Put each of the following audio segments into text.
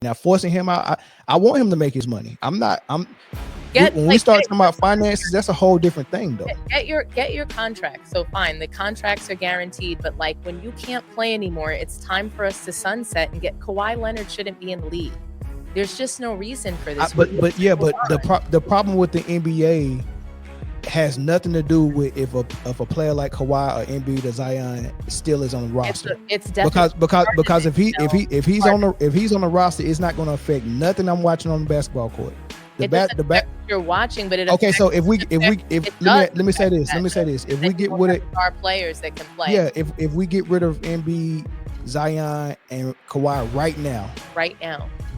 Now forcing him out, I want him to make his money. When we start talking about finances, that's a whole different thing, though. Get your contract. So fine, the contracts are guaranteed, but like when you can't play anymore, it's time for us to sunset and get Kawhi Leonard shouldn't be in the league. There's just no reason for this. But the problem with the NBA has nothing to do with if a player like Kawhi or Embiid or Zion still is on the roster. It's definitely because if he's on the roster, it's not going to affect nothing I'm watching on the basketball court. You're watching, but it okay. So if let me say this. If we get rid of our players that can play, yeah. If we get rid of Embiid, Zion, and Kawhi right now,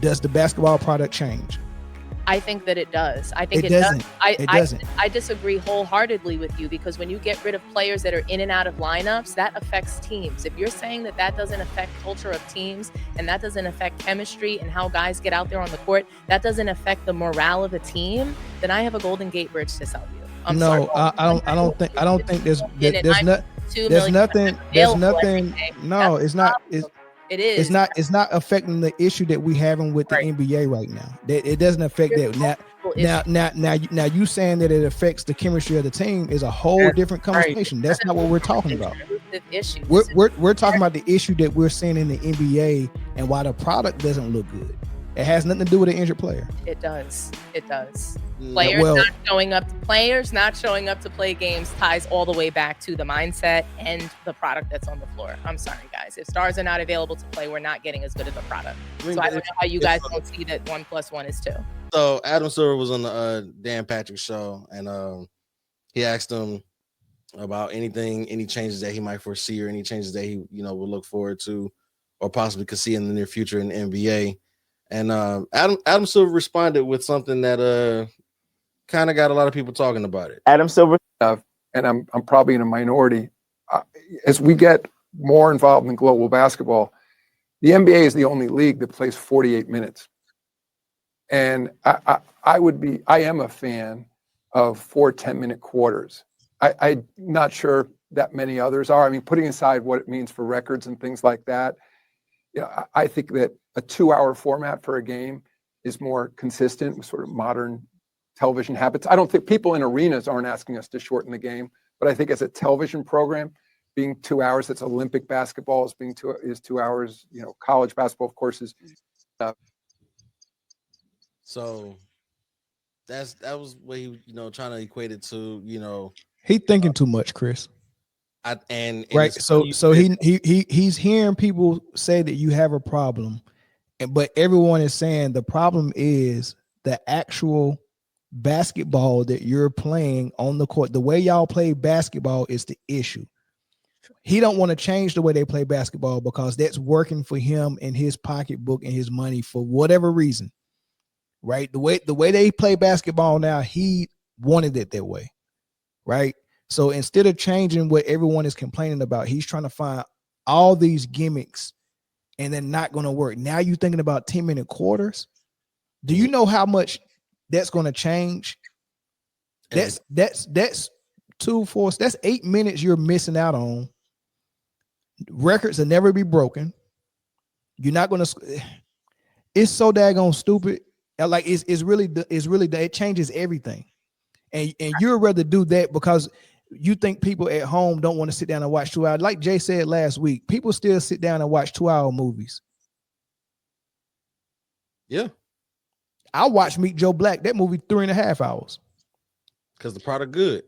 does the basketball product change? I think that it does. I think it doesn't. It doesn't. I disagree wholeheartedly with you because when you get rid of players that are in and out of lineups, that affects teams. If you're saying that doesn't affect culture of teams and that doesn't affect chemistry and how guys get out there on the court, that doesn't affect the morale of a team, then I have a Golden Gate Bridge to sell you. I don't think there's nothing. No, it's not. It is. It's not affecting the issue that we having with the NBA right now. It doesn't affect that. Now you saying that it affects the chemistry of the team is a whole different conversation. That's not what we're talking about. We're talking about the issue that we're seeing in the NBA and why the product doesn't look good. It has nothing to do with an injured player. It does. Players not showing up to play games ties all the way back to the mindset and the product that's on the floor. I'm sorry, guys. If stars are not available to play, we're not getting as good of a product. So I don't know how you guys don't see that 1 + 1 is 2. So Adam Silver was on the Dan Patrick show, and he asked him about any changes that he might foresee or any changes that he will look forward to or possibly could see in the near future in the NBA. And Adam Silver responded with something that kind of got a lot of people talking about it. Adam Silver, and I'm probably in a minority. As we get more involved in global basketball, the NBA is the only league that plays 48 minutes. And I am a fan of 4 10-minute quarters. I'm not sure that many others are. I mean, putting aside what it means for records and things like that, I think that a 2-hour format for a game is more consistent with sort of modern television habits. I don't think people in arenas aren't asking us to shorten the game, but I think as a television program, being 2 hours, that's Olympic basketball is 2 hours. College basketball, of course, is. So that was what he trying to equate it to. He thinking too much, Chris. Right. So he's hearing people say that you have a problem, but everyone is saying the problem is the actual basketball that you're playing on the court. The way y'all play basketball is the issue. He don't want to change the way they play basketball because that's working for him and his pocketbook and his money for whatever reason. Right? The way they play basketball now, he wanted it that way. Right? So instead of changing what everyone is complaining about, he's trying to find all these gimmicks and they're not going to work. Now you're thinking about 10-minute quarters. Do you know how much that's going to change? That's 2 4. That's 8 minutes you're missing out on. Records will never be broken. You're not going to. It's so daggone stupid. Like it's really it changes everything. And you'd rather do that because you think people at home don't want to sit down and watch 2 hours. Like Jay said last week, people still sit down and watch 2-hour movies. Yeah. I watched Meet Joe Black. That movie 3.5 hours. Because the product good.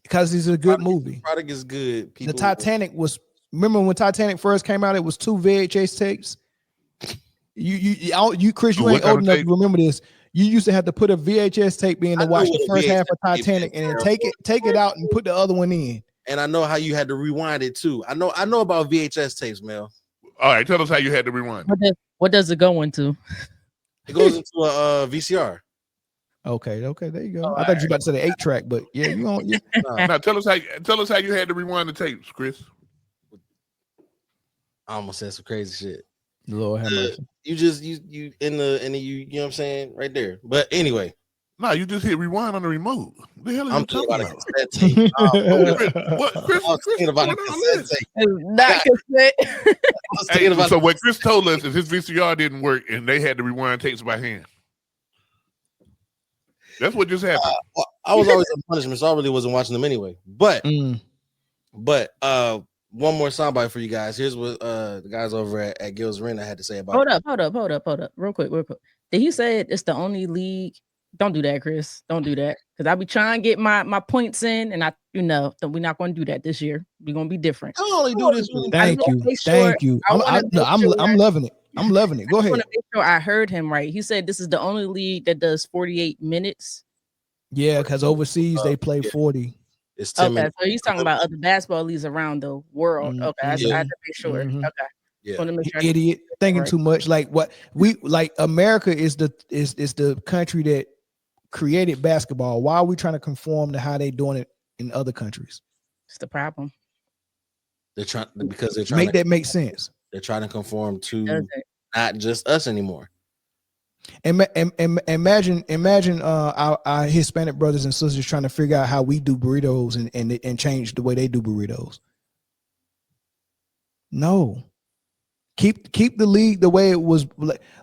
Because it's a good movie. The product is good. The Titanic was. Remember when Titanic first came out? It was 2 VHS tapes. You Chris, you ain't old enough to remember this. You used to have to put a VHS tape in to watch the first half of Titanic and then take it out and put the other one in. And I know how you had to rewind it too. I know about VHS tapes, Mel. All right, tell us how you had to rewind. What does it go into? It goes into a VCR. Okay, there you go. I thought you were about to say the 8-track, but yeah, you don't. Yeah. Now tell us how you had to rewind the tapes, Chris. I almost said some crazy shit. Lord have mercy. You know what I'm saying, right there. But anyway, No, you just hit rewind on the remote. What the hell are I'm you thinking talking about a about? cassette tape. What, Chris? I was thinking about a what's going on cassette tape. Not cassette. I was Hey, thinking about so what Chris told us is his VCR didn't work and they had to rewind tapes by hand. That's what just happened. well, I was always on punishment, so I really wasn't watching them anyway. But one more soundbite for you guys. Here's what the guys over at Gil's Arena had to say about Hold up. Real quick. Did he say it's the only league? Don't do that, Chris. Don't do that. Because I'll be trying to get my points in, and we're not going to do that this year. We're going to be different. I only do this. Thank you. I'm loving it. I'm loving it. Go ahead. I want to make sure I heard him right. He said this is the only league that does 48 minutes. Yeah, because overseas they play 40. It's 10 minutes. So he's talking about other basketball leagues around the world. Okay, I had to make sure. Okay. Yeah. Idiot, thinking too much. Like what we like. America is the country that created basketball. Why are we trying to conform to how they doing it in other countries? It's the problem. They're trying to make that make sense. They're trying to conform to not just us anymore. Imagine our Hispanic brothers and sisters trying to figure out how we do burritos and change the way they do burritos. No. Keep the league the way it was.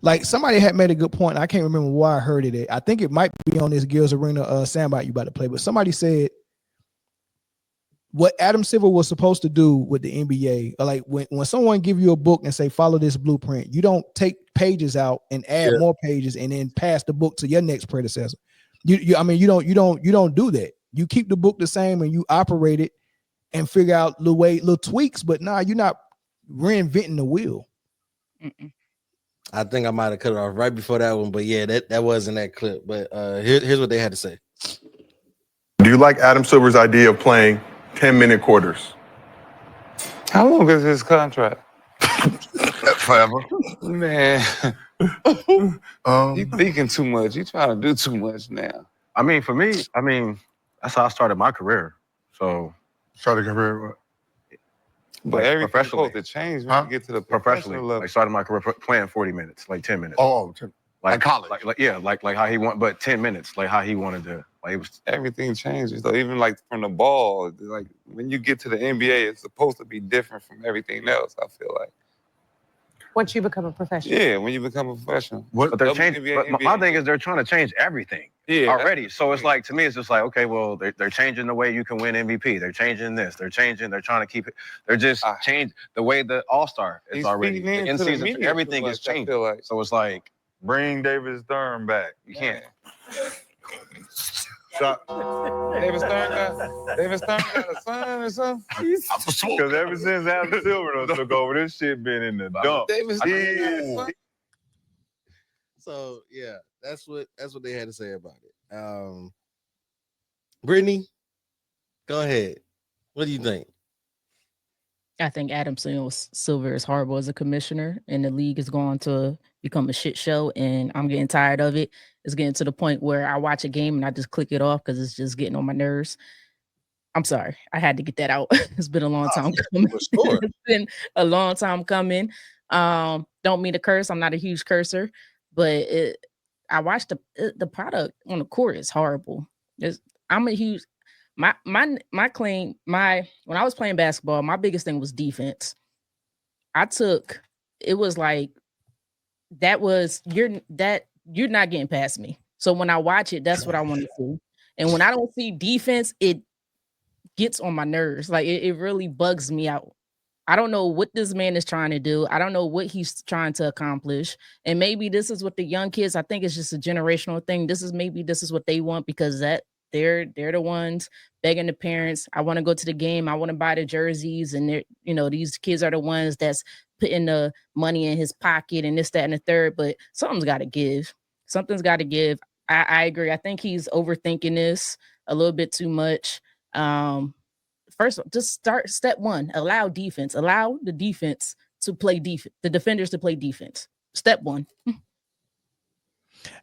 Like somebody had made a good point. I can't remember why I heard it. I think it might be on this Gil's Arena soundbite you about to play. But somebody said what Adam Silver was supposed to do with the NBA. Like when someone give you a book and say follow this blueprint, you don't take pages out and add more pages and then pass the book to your next predecessor. You don't do that. You keep the book the same and you operate it and figure out little tweaks. But you're not reinventing the wheel. I think I might have cut it off right before that one, but yeah, that wasn't that clip. But here's what they had to say. Do you like Adam Silver's idea of playing 10-minute quarters? How long is his contract? Forever. Man, you thinking too much. You trying to do too much now. I mean, for me, that's how I started my career. So started a career. But everything's supposed to change when you get to the professional level. Like started my career playing 40 minutes, like 10 minutes. Oh, like college. Like how he wanted, but 10 minutes, like how he wanted to. Like it was everything changes though. Even like from the ball, like when you get to the NBA, it's supposed to be different from everything else. I feel like. Once you become a professional. Yeah, when you become a professional. But they're changing. But my thing is they're trying to change everything already. So it's like, to me, it's just like, okay, well, they're changing the way you can win MVP. They're changing this. They're trying to keep it. They're just changing the way the All-Star is already. The in-season, everything is changing. Like. So it's like, bring David Stern back. You can't. David Stern got a son or something? Because ever since Adam Silver took over, this shit been in the dump. So yeah, that's what they had to say about it. Britne, go ahead. What do you think? I think Adam Silver is horrible as a commissioner, and the league is going to become a shit show, and I'm getting tired of it. It's getting to the point where I watch a game and I just click it off because it's just getting on my nerves. I'm sorry. I had to get that out. It's been a long time coming. Sure. It's been a long time coming. Don't mean to curse. I'm not a huge cursor, but I watched the product on the court is horrible. I'm a huge when I was playing basketball, my biggest thing was defense. It was like you're not getting past me. So when I watch it, that's what I want to see. And when I don't see defense, it gets on my nerves. Like it really bugs me out. I don't know what this man is trying to do. I don't know what he's trying to accomplish. And maybe this is what the young kids, I think it's just a generational thing. This is what they want because they're the ones begging the parents. I want to go to the game. I want to buy the jerseys. And these kids are the ones that's putting the money in his pocket and this, that, and the third. But something's got to give. Something's got to give. I agree. I think he's overthinking this a little bit too much. First, just start step one. Allow defense. Allow the defense to play defense. The defenders to play defense. Step one.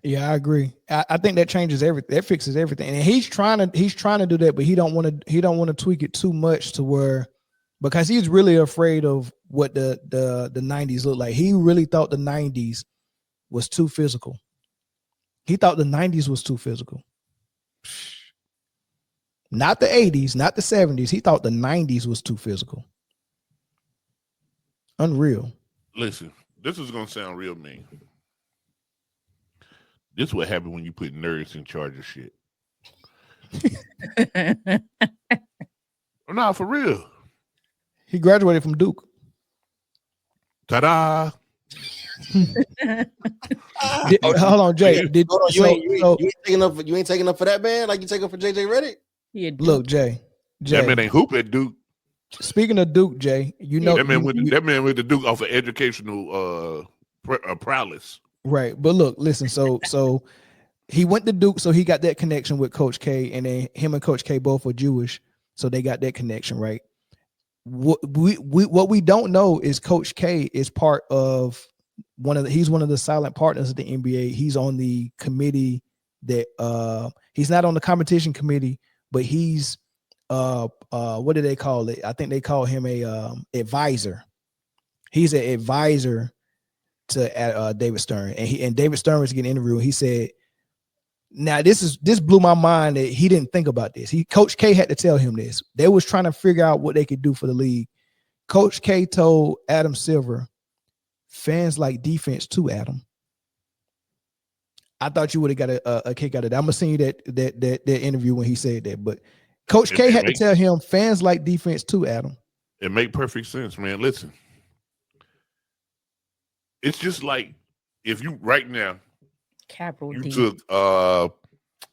Yeah, I agree. I think that changes everything. That fixes everything. And he's trying to do that, but he don't want to tweak it too much to where, because he's really afraid of what the 90s look like. He really thought the 90s was too physical. He thought the 90s was too physical. Not the 80s, not the 70s. He thought the 90s was too physical. Unreal. Listen, this is gonna sound real mean. This is what happened when you put nerds in charge of shit. Nah, for real. He graduated from Duke. Ta-da! Hold on, Jay. You ain't taking up for that man like you take up for JJ Redick? Yeah, Look, Jay. That man ain't hoop at Duke. Speaking of Duke, Jay, you know that man went to Duke off of educational prowess. Right, but look, listen. So he went to Duke, so he got that connection with Coach K, and then him and Coach K both are Jewish, so they got that connection, right? What we don't know is Coach K is part of he's one of the silent partners of the NBA. He's on the committee that he's not on the competition committee, but he's what do they call it? I think they call him a advisor. He's an advisor to David Stern, and David Stern was getting interviewed. He said, "Now this blew my mind that he didn't think about this. Coach K had to tell him this. They was trying to figure out what they could do for the league. Coach K told Adam Silver, fans like defense too, Adam." I thought you would have got a kick out of that. I'm gonna send you that interview when he said that, but Coach K had to tell him fans like defense too, Adam. It make perfect sense, man. Listen, it's just like if you right now took I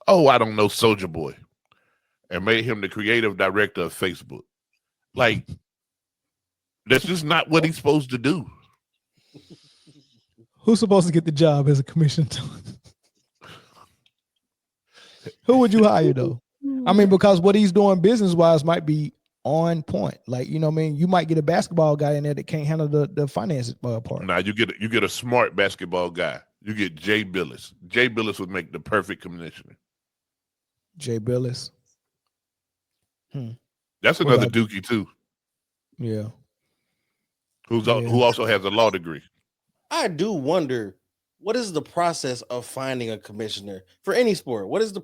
don't know, Soulja Boy, and made him the creative director of Facebook. Like, that's just not what he's supposed to do. Who's supposed to get the job as a commissioner? Who would you hire though? I mean, because what he's doing business wise might be on point. Like, you know what I mean? You might get a basketball guy in there that can't handle the finances part. Nah, you get a smart basketball guy. You get Jay Billis. Jay Billis would make the perfect commissioner. Jay Billis. That's another Dookie too. Yeah. Who also has a law degree. I do wonder, what is the process of finding a commissioner for any sport? What is the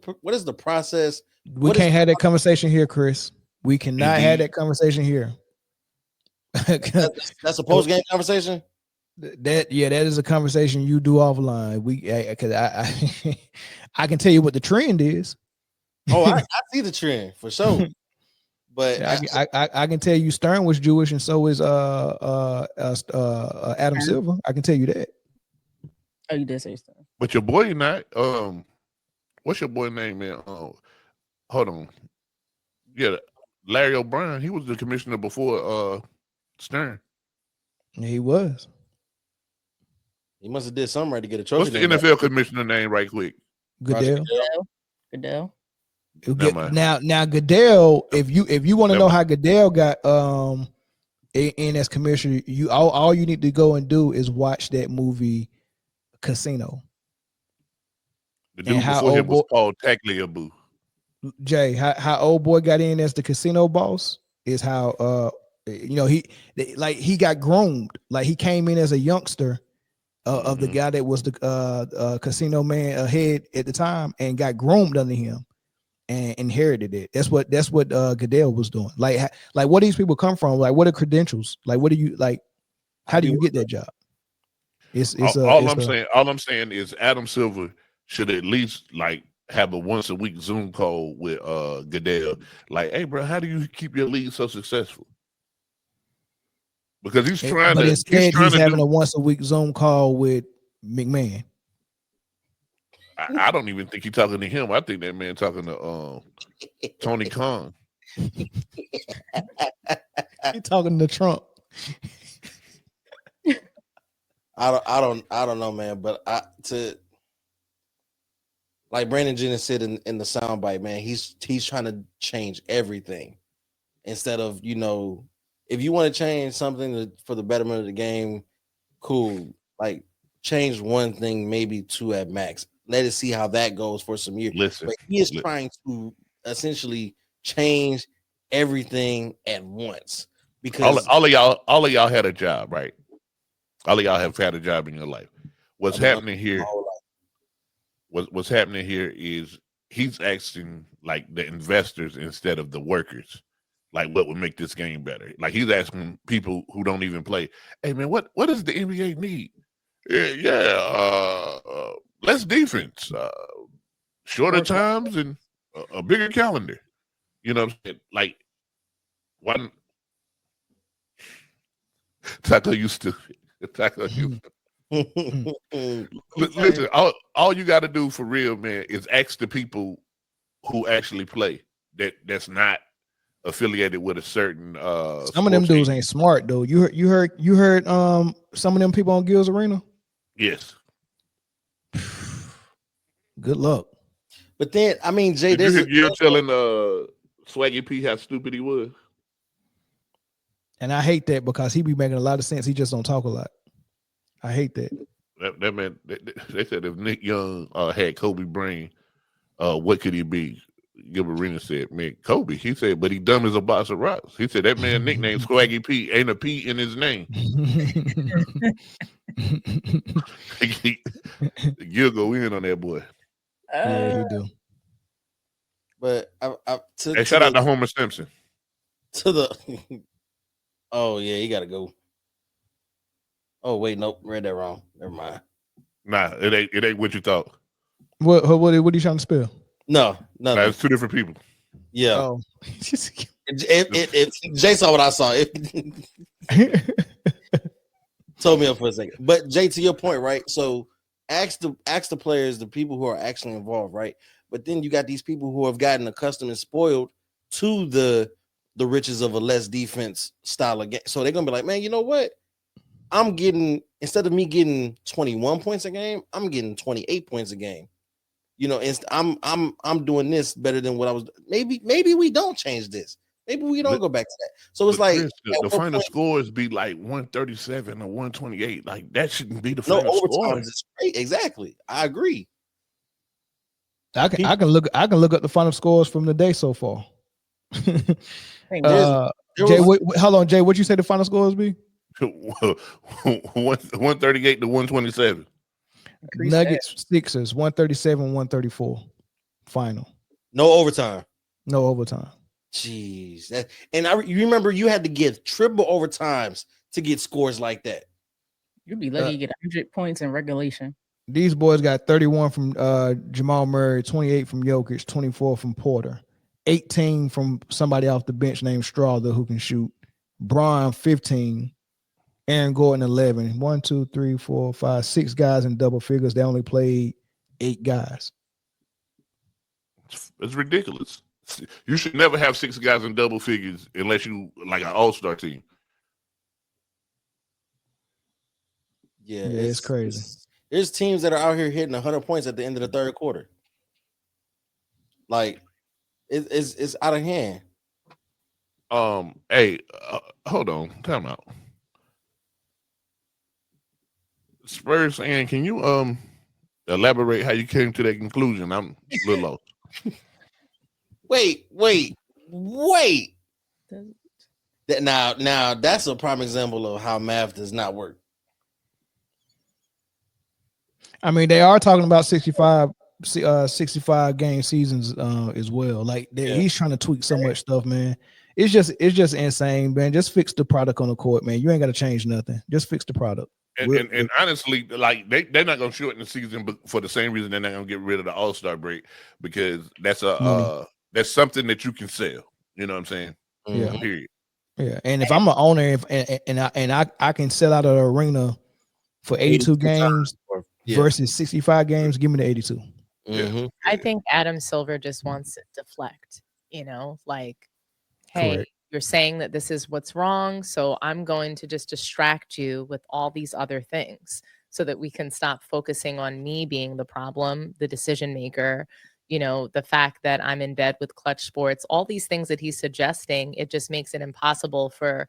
process? We can't have that conversation here, Chris. We cannot have that conversation here. That's a post-game conversation? That is a conversation you do offline. Because I can tell you what the trend is. Oh, I see the trend for sure. But I can tell you Stern was Jewish, and so is Adam Silver. I can tell you that. Oh, you did say Stern. But your boy not. What's your boy name, man? Hold on. Yeah, Larry O'Brien. He was the commissioner before Stern. Yeah, he was. He must have did something right to get a trophy. What's the NFL commissioner name, right quick? Goodell. Goodell. Now Goodell. If you want to know how Goodell got in as commissioner, all you need to go and do is watch that movie Casino. The dude before him was called Tagliabue. Jay, how old boy got in as the casino boss is how he got groomed. Like, he came in as a youngster of the guy that was the casino man ahead at the time, and got groomed under him and inherited it. That's what Goodell was doing. Like where these people come from? Like, what are credentials? Like, what do you like? How do you get that job? All I'm saying is Adam Silver should at least like have a once a week Zoom call with Goodell. Like, hey, bro, how do you keep your league so successful? Because he's having a once a week Zoom call with McMahon. I don't even think he's talking to him. I think that man talking to Tony Khan. He talking to Trump. I don't know, man. But like Brandon Jennings said in the soundbite, man, he's trying to change everything instead of, if you want to change something for the betterment of the game, cool. Like, change one thing, maybe two at max. Let us see how that goes for some years. But he is trying to essentially change everything at once, because all of y'all had a job, right? All of y'all have had a job in your life. What's happening here what's happening here is he's asking like the investors instead of the workers, like what would make this game better. Like he's asking people who don't even play, hey man, what does the NBA need? Less defense, shorter times, and a bigger calendar. You know what I'm saying? Like one Taco used to Taco used to. Listen, all you got to do for real, man, is ask the people who actually play that's not affiliated with a certain some of them dudes ain't smart though. You heard some of them people on Gil's Arena? Yes. Good luck. But then I mean, Jay, you're telling Swaggy P how stupid he was. And I hate that because he be making a lot of sense. He just don't talk a lot. I hate that. That man, they said if Nick Young had Kobe brain, what could he be? Gil Arena said, man, Kobe. He said, but he dumb as a box of rocks. He said that man nickname Swaggy P ain't a P in his name. Gil go in on that boy. Yeah, he do. But shout out to Homer Simpson. To the oh yeah, he gotta go. Oh wait, nope, read that wrong. Never mind. Nah, it ain't what you thought. What are you trying to spell? No, it's two different people. Yeah. Oh. if Jay saw what I saw, told me up for a second. But Jay, to your point, right? So ask the players, the people who are actually involved, right? But then you got these people who have gotten accustomed and spoiled to the riches of a less defense style of game. So they're gonna be like, man, you know what? I'm getting, instead of me getting 21 points a game, I'm getting 28 points a game. You know, I'm doing this better than what I was. Maybe we don't change this. Maybe we don't go back to that. So it's like Chris, the final scores be like 137 or 128. Like that shouldn't be the final score. Is great. Exactly, I agree. I can look up the final scores from the day so far. Jay, hold on, Jay. What you say the final scores be? 138 to 127. Nuggets, Sixers, 137, 134. Final. No overtime. No overtime. Jeez. You remember you had to get triple overtimes to get scores like that. You'd be lucky to get 100 points in regulation. These boys got 31 from Jamal Murray, 28 from Jokic, 24 from Porter, 18 from somebody off the bench named Strawther who can shoot. Bron, 15. Aaron Gordon, 11. 1, 2, 3, 4, 5, 6 guys in double figures. They only played 8 guys. It's ridiculous. You should never have 6 guys in double figures unless you like an all-star team. Yeah, it's crazy. There's teams that are out here hitting 100 points at the end of the third quarter. Like, it's out of hand. Hey, hold on. Time out. Spurs fan, can you elaborate how you came to that conclusion? I'm a little lost. Wait. Now that's a prime example of how math does not work. I mean, they are talking about 65 game seasons as well. Like he's trying to tweak so much stuff, man. It's just insane, man. Just fix the product on the court, man. You ain't got to change nothing. Just fix the product. And honestly, like they're not gonna shorten the season, but for the same reason they're not gonna get rid of the All-Star break, because that's that's something that you can sell. You know what I'm saying? Yeah. Period. Yeah. And if I'm an owner, and I can sell out of the arena for 82 games versus 65 games, give me the 82. Mm-hmm. I think Adam Silver just wants to deflect. Like, hey. Correct. You're saying that this is what's wrong, so I'm going to just distract you with all these other things so that we can stop focusing on me being the problem, the decision maker, the fact that I'm in bed with Clutch Sports, all these things that he's suggesting. It just makes it impossible for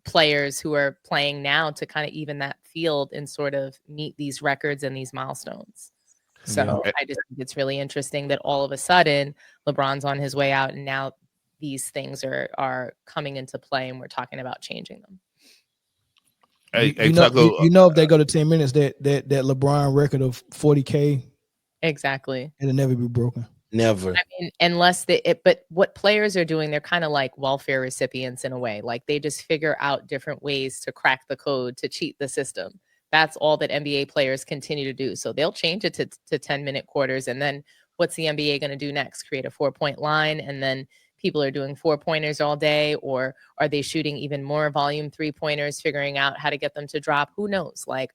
players who are playing now to kind of even that field and sort of meet these records and these milestones. So I just think it's really interesting that all of a sudden LeBron's on his way out and now these things are coming into play and we're talking about changing them. If they go to 10 minutes, that LeBron record of 40K Exactly. It'll never be broken. Never. I mean, unless but what players are doing, they're kind of like welfare recipients in a way. Like they just figure out different ways to crack the code to cheat the system. That's all that NBA players continue to do. So they'll change it to 10-minute quarters. And then what's the NBA going to do next? Create a 4-point line. And then people are doing 4-pointers all day, or are they shooting even more volume 3-pointers, figuring out how to get them to drop? Who knows? Like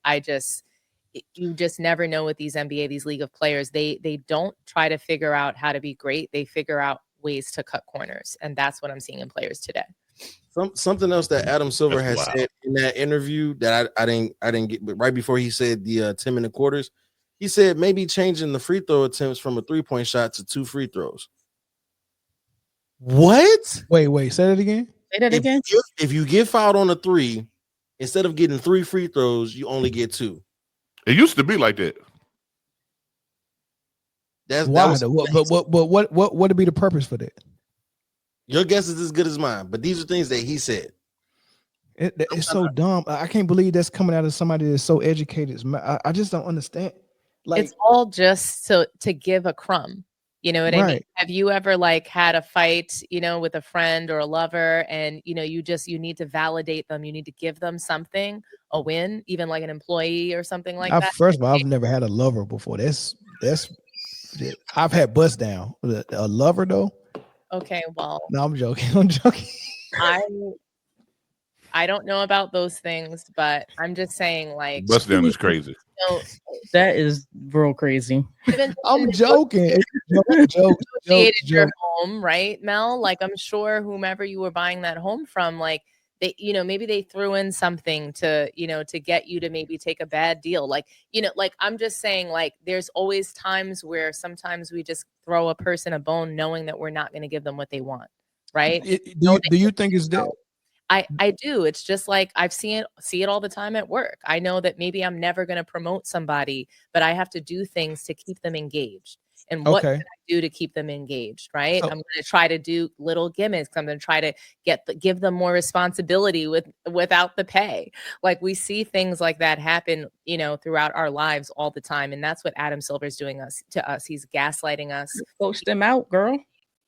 you just never know with these NBA, these league of players. They don't try to figure out how to be great. They figure out ways to cut corners. And that's what I'm seeing in players today. Something else that Adam Silver has said in that interview that I didn't get, but right before he said the 10-minute quarters, he said maybe changing the free throw attempts from a 3-point shot to 2 free throws. What? Wait, say that again. Say that again. If you get fouled on a 3, instead of getting 3 free throws, you only get 2. It used to be like that. Why? What would be the purpose for that? Your guess is as good as mine, but these are things that he said. It's so dumb. I can't believe that's coming out of somebody that's so educated. I just don't understand. Like, it's all just to give a crumb. You know what I mean? Have you ever like had a fight, with a friend or a lover, and you need to validate them. You need to give them something, a win, even like an employee or something like that. First of all, I've never had a lover before. That's I've had bust down. A lover though. Okay, well. No, I'm joking. I don't know about those things, but I'm just saying, like, bust down is crazy. That is real crazy. I'm joking. Joke. Your home, right, Mel? Like, I'm sure whomever you were buying that home from, like, they, maybe they threw in something to, to get you to maybe take a bad deal. Like, like, I'm just saying, like, there's always times where sometimes we just throw a person a bone knowing that we're not going to give them what they want. Right. Do you think it's that? I do. It's just like I've see it all the time at work. I know that maybe I'm never going to promote somebody, but I have to do things to keep them engaged. And what can I do to keep them engaged? Right. I'm going to try to do little gimmicks. I'm going to try to give them more responsibility without the pay. Like we see things like that happen, throughout our lives all the time. And that's what Adam Silver's doing to us. He's gaslighting us. Coach them out, girl.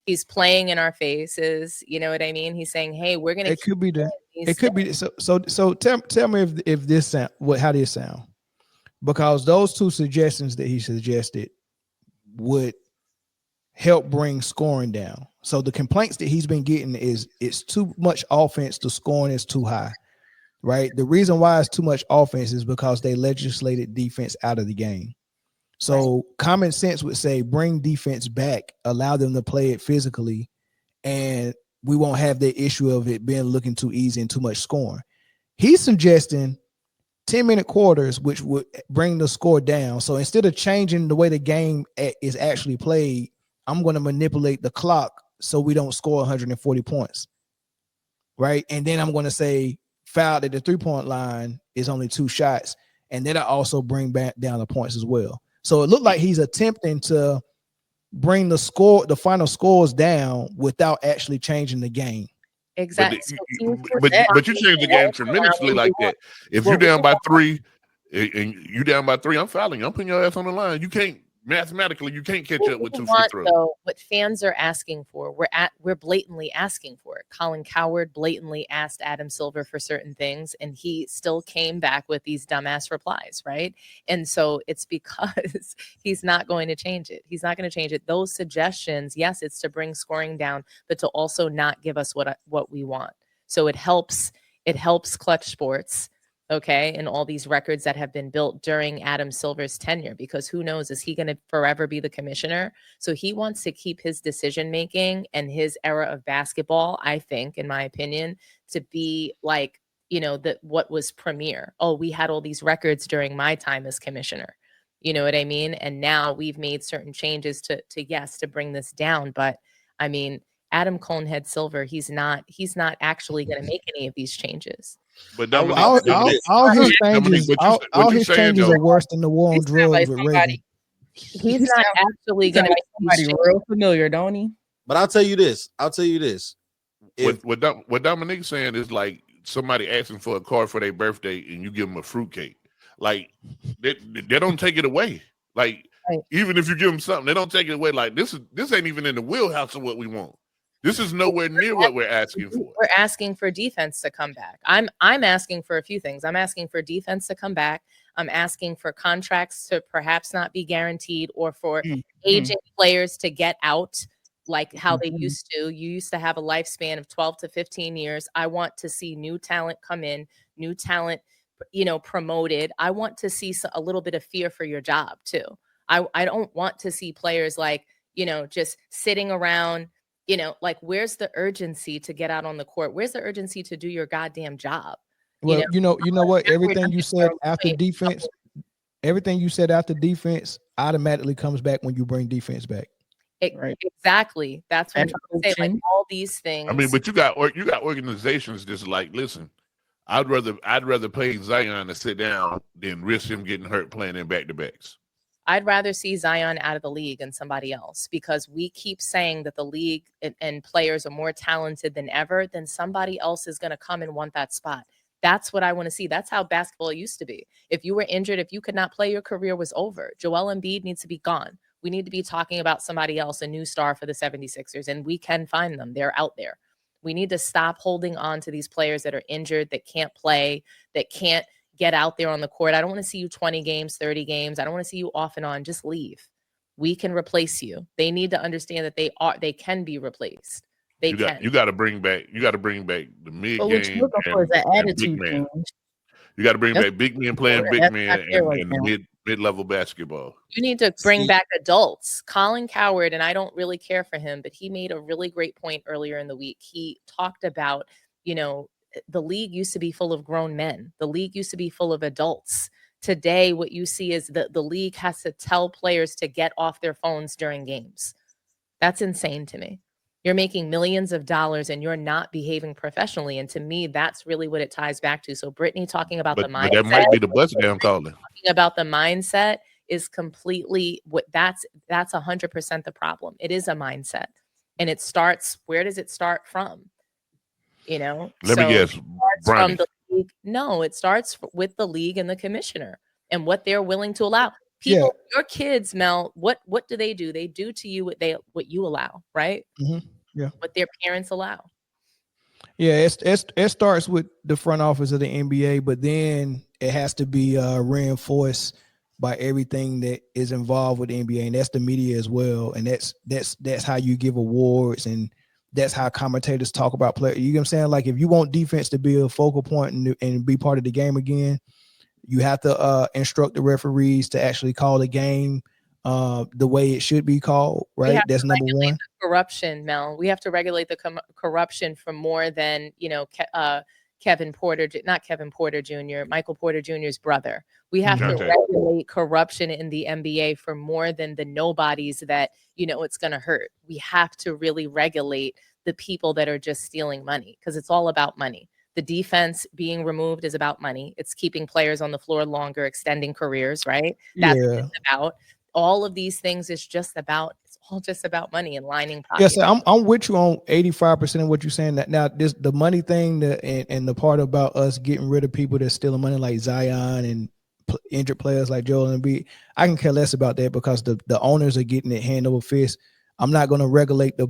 He's playing in our faces. You know what I mean? He's saying, "Hey, we're gonna." It could be that. It could be so. Tell me if this sound how this sound, because those 2 suggestions that he suggested would help bring scoring down. So the complaints that he's been getting is it's too much offense. The scoring is too high, right? The reason why it's too much offense is because they legislated defense out of the game. So common sense would say bring defense back, allow them to play it physically, and we won't have the issue of it being looking too easy and too much scoring. He's suggesting 10-minute quarters, which would bring the score down. So instead of changing the way the game is actually played, I'm going to manipulate the clock so we don't score 140 points, right? And then I'm going to say fouled at the 3-point line is only 2 shots, and then I also bring back down the points as well. So it looked like he's attempting to bring the final scores down without actually changing the game. Exactly. But you change the game tremendously like that. If you're down by 3 and you down by 3, I'm fouling you. I'm putting your ass on the line. You can't mathematically, you can't catch up with 2 free throws. Though, what fans are asking for, we're blatantly asking for it. Colin Cowherd blatantly asked Adam Silver for certain things, and he still came back with these dumbass replies, right? And so it's because he's not going to change it. He's not going to change it. Those suggestions, yes, it's to bring scoring down, but to also not give us what we want. So it helps Clutch Sports. Okay, and all these records that have been built during Adam Silver's tenure, because who knows, is he going to forever be the commissioner? So he wants to keep his decision making and his era of basketball, I think, in my opinion, to be like, what was premier. Oh, we had all these records during my time as commissioner. You know what I mean? And now we've made certain changes to bring this down. But I mean, Adam Conehead Silver, he's not actually going to make any of these changes. But all his changes are worse than the war on drugs with Reagan. He's not actually going to make somebody real familiar, don't he? But I'll tell you this. What Dominique's saying is like somebody asking for a card for their birthday and you give them a fruitcake. Like they don't take it away. Like Even if you give them something, they don't take it away. Like this ain't even in the wheelhouse of what we want. This is nowhere near what we're asking for. We're asking for defense to come back. I'm asking for a few things. I'm asking for defense to come back. I'm asking for contracts to perhaps not be guaranteed, or for aging players to get out like how they used to. You used to have a lifespan of 12 to 15 years. I want to see new talent come in, new talent, promoted. I want to see a little bit of fear for your job too. I don't want to see players like, just sitting around, like, where's the urgency to get out on the court? Where's the urgency to do your goddamn job? Well, you know what? Everything you said after defense, automatically comes back when you bring defense back. Exactly. That's what I'm trying to say. Like all these things. I mean, but you got organizations just like, listen, I'd rather pay Zion to sit down than risk him getting hurt playing in back-to-backs. I'd rather see Zion out of the league than somebody else, because we keep saying that the league and players are more talented than ever. Then somebody else is going to come and want that spot. That's what I want to see. That's how basketball used to be. If you were injured, if you could not play, your career was over. Joel Embiid needs to be gone. We need to be talking about somebody else, a new star for the 76ers, and we can find them. They're out there. We need to stop holding on to these players that are injured, that can't play, that can't get out there on the court. I don't want to see you 20 games, 30 games. I don't want to see you off and on. Just leave. We can replace you. They need to understand that they can be replaced. You got to bring back the mid game and big man. You got to bring back big men playing big man and mid-level basketball. You need to bring back adults. Colin Cowherd, and I don't really care for him, but he made a really great point earlier in the week. He talked about, the league used to be full of grown men. The league used to be full of adults. Today, what you see is that the league has to tell players to get off their phones during games. That's insane to me. You're making millions of dollars and you're not behaving professionally. And to me, that's really what it ties back to. So Britne talking about the mindset. But that might be the bus down calling. Talking about the mindset is completely that's 100% the problem. It is a mindset. And it starts, where does it start from? Let me guess. From the league. No, it starts with the league and the commissioner and what they're willing to allow. People, your kids, Mel, what do? They do to you what you allow, right? Yeah. What their parents allow. Yeah, it starts with the front office of the NBA, but then it has to be reinforced by everything that is involved with the NBA, and that's the media as well. And that's how you give awards, and that's how commentators talk about players. You know what I'm saying? Like, if you want defense to be a focal point and be part of the game again, you have to instruct the referees to actually call the game the way it should be called, right? That's number one. Corruption, Mel. We have to regulate the corruption for more than, Kevin Porter, not Kevin Porter Jr., Michael Porter Jr.'s brother. We have to regulate corruption in the NBA for more than the nobodies that, it's going to hurt. We have to really regulate the people that are just stealing money, because it's all about money. The defense being removed is about money. It's keeping players on the floor longer, extending careers, right? That's what it's about. All of these things is just about, it's all just about money and lining pockets. Yes, I'm with you on 85% of what you're saying. That now the money thing and the part about us getting rid of people that's stealing money like Zion and injured players like Joel Embiid, I can care less about that, because the owners are getting it hand over fist. I'm not going to regulate the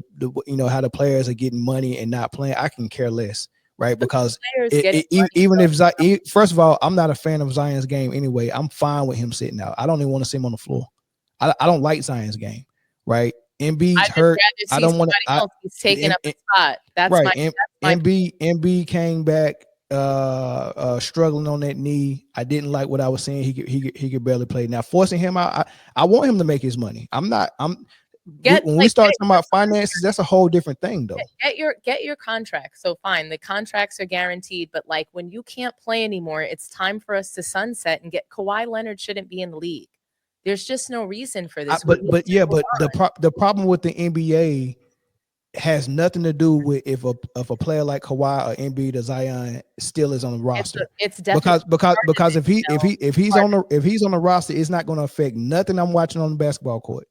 how the players are getting money and not playing. I can care less. Right, because even if first of all, I'm not a fan of Zion's game anyway. I'm fine with him sitting out. I don't even want to see him on the floor. I don't like Zion's game. Right, Embiid's hurt. I don't want to. He's taking up the spot. That's right. Embiid came back struggling on that knee. I didn't like what I was saying. He could barely play. Now forcing him out, I want him to make his money. When we start talking about finances, that's a whole different thing, though. Get your contract. So fine, the contracts are guaranteed, but like when you can't play anymore, it's time for us to sunset and get Kawhi Leonard shouldn't be in the league. There's just no reason for this. But the problem with the NBA has nothing to do with if a player like Kawhi or Embiid or Zion still is on the roster. It's definitely because if he's on the roster, it's not going to affect nothing I'm watching on the basketball court.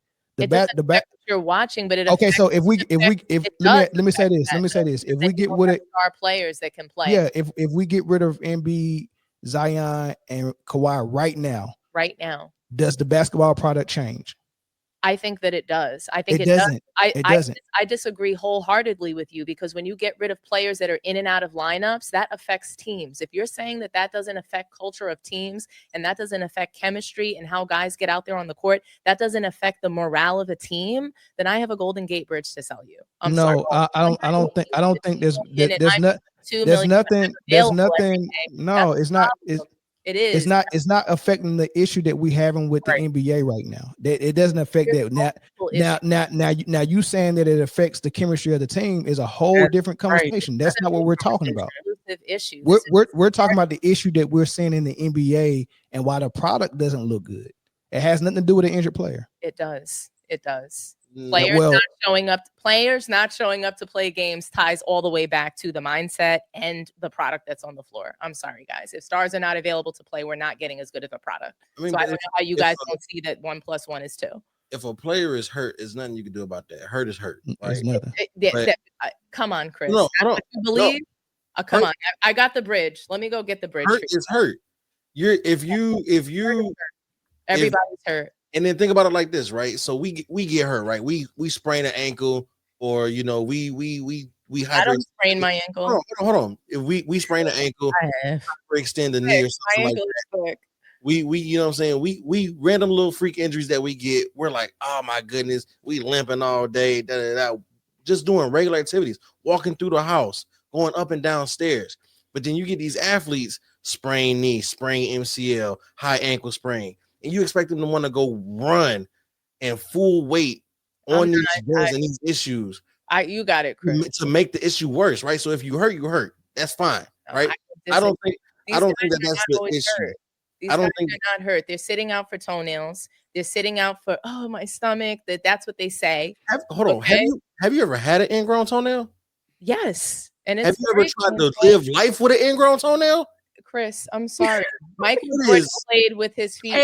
You're watching, but okay. So let me say this. If we get rid of our players that can play, if we get rid of Embiid, Zion, and Kawhi right now, does the basketball product change? I think that it does. I think it doesn't. It doesn't. I disagree wholeheartedly with you, because when you get rid of players that are in and out of lineups, that affects teams. If you're saying that that doesn't affect culture of teams and that doesn't affect chemistry and how guys get out there on the court, that doesn't affect the morale of a team, then I have a Golden Gate Bridge to sell you. I don't think there's nothing. No, it's not. It is. It's not affecting the issue that we're having with the NBA right now. It doesn't affect that. Now you saying that it affects the chemistry of the team is a whole different conversation. That's not what we're talking about. We're talking about the issue that we're seeing in the NBA and why the product doesn't look good. It has nothing to do with an injured player. It does. It does. Players not showing up to play games ties all the way back to the mindset and the product that's on the floor. I'm sorry, guys. If stars are not available to play, we're not getting as good of a product. I don't know how you guys don't see that 1 + 1 is 2. If a player is hurt, there's nothing you can do about that. Hurt is hurt. There's nothing. Come on, Chris. No, you believe? Come on. I got the bridge. Let me go get the bridge. Hurt is hurt. Everybody's hurt. And then think about it like this, right? So we get hurt, right? We sprain an ankle, or we I don't sprain my ankle. Hold on. If we sprain an ankle, extend the knee or something like that. We you know what I'm saying? We random little freak injuries that we get. We're like, oh my goodness, we limping all day, just doing regular activities, walking through the house, going up and down stairs. But then you get these athletes, sprain knee, sprain MCL, high ankle sprain. And you expect them to want to go run and full weight on these goals and these issues. You got it, Chris. To make the issue worse, right? So if you hurt, you hurt. That's fine, right? I don't think that's the issue. These guys are not hurt. They're sitting out for toenails. They're sitting out for my stomach. That's what they say. Hold on. Have you ever had an ingrown toenail? Yes. And have you ever tried to live life with an ingrown toenail? Chris, I'm sorry. Michael Jordan played with his feet.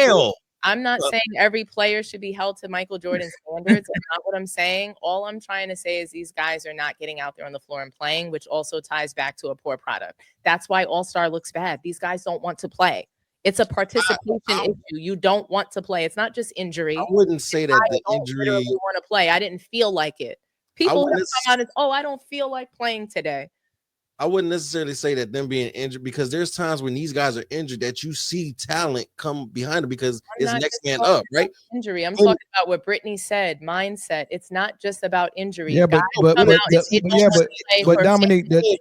I'm not saying every player should be held to Michael Jordan's standards. That's not what I'm saying. All I'm trying to say is these guys are not getting out there on the floor and playing, which also ties back to a poor product. That's why All-Star looks bad. These guys don't want to play. It's a participation issue. You don't want to play. It's not just injury. I wouldn't say that the injury. I want to play. I didn't feel like it. People have come out and I don't feel like playing today. I wouldn't necessarily say that them being injured, because there's times when these guys are injured that you see talent come behind them because it's next man up, right? Injury. I'm talking about what Britne said, mindset. It's not just about injury. Yeah, but Dominique, the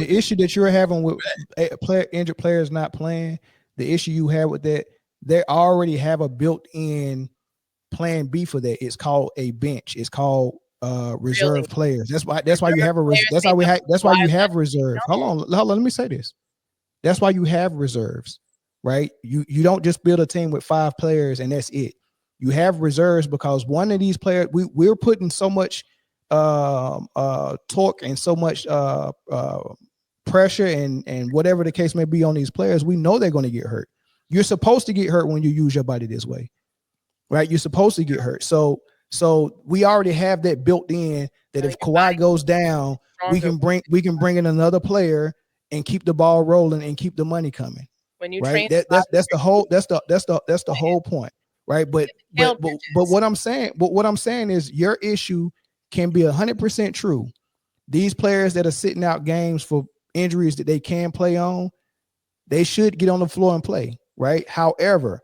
issue that you're having with injured players not playing, the issue you have with that, they already have a built-in plan B for that. It's called a bench. It's called reserve players. That's why you have you have reserve. Hold on, let me say this. That's why you have reserves, right? You don't just build a team with 5 players and that's it. You have reserves because one of these players, we're putting so much torque and so much pressure and whatever the case may be on these players. We know they're going to get hurt. You're supposed to get hurt when you use your body this way, right? You're supposed to get hurt. So we already have that built in that if Kawhi goes down, we can bring in another player and keep the ball rolling and keep the money coming. When you right, that's the whole point, right? But what I'm saying is your issue can be 100% true. These players that are sitting out games for injuries that they can play on, they should get on the floor and play, right? However,